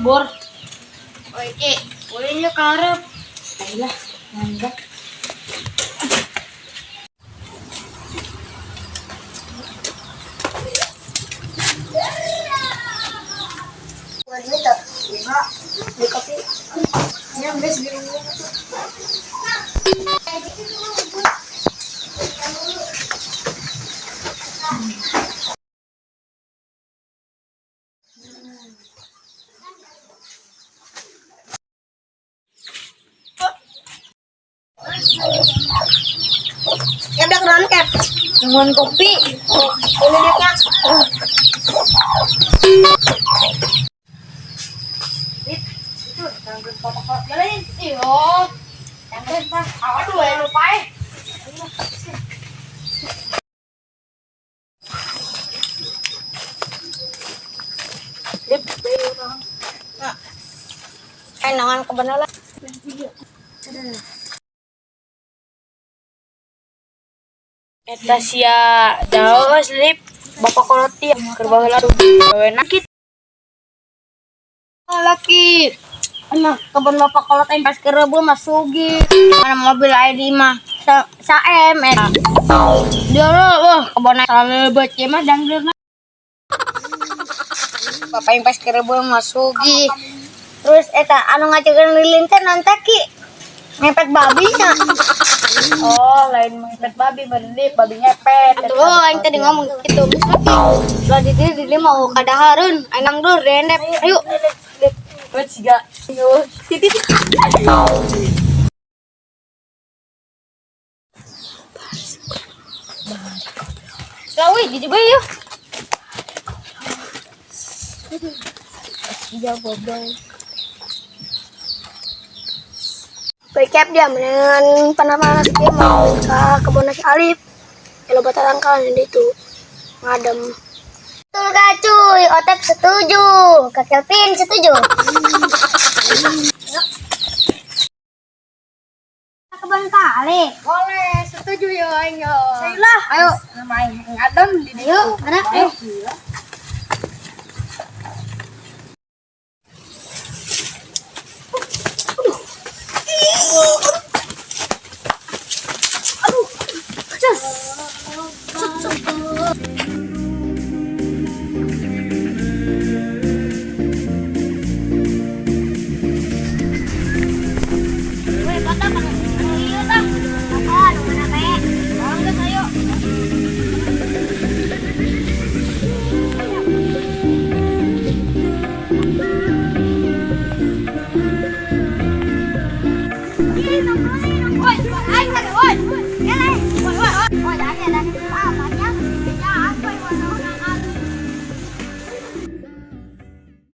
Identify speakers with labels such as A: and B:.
A: bor. Oke, boleh nyo karep. Ayolah, mangga.
B: Dito. Di kopi.
A: Yang guys, di rumah.
B: Ya udah keran Cap.
A: Dengan kopi.
B: Ini lihatnya.
A: Itu tanggung kotak-kotak jalanin. Iyo. Yang guys, aduh, lupa ya. Lip, orang.
B: Nangan kebenaran.
A: Eta sia jauh slip bapak koloti kerbau lalu gawe nakit
B: Laki. Anak kebun bapak kalau pas ke rebu masugi. Mana mobil ID mah. Saem dia lo kebun selalu baca mah dangdut. Bapak yang pas ke rebu masugi. Terus eta anu ngajakeun lilin teh nanti ki ngepet babinya.
A: oh lain mengipet babi berarti babi ngepet
B: Tuh, yang tadi ngomong gitu. Lah di sini mau kadahareun, ainang dur rendep. Ayo.
A: wet siga yo titit
B: Lawi di juga yuk. Iya bobol. Baikap dia dengan panas dia mau ke kebun nasi Alif. Kalau bata rangkalan itu ngadem. Betul gak cuy? Otep setuju. Kak Kelvin setuju. Kebun kali.
A: boleh setuju yo ayo
B: Sayalah. Ayo.
A: main ngadem di
B: Ayo, anak. Ayo.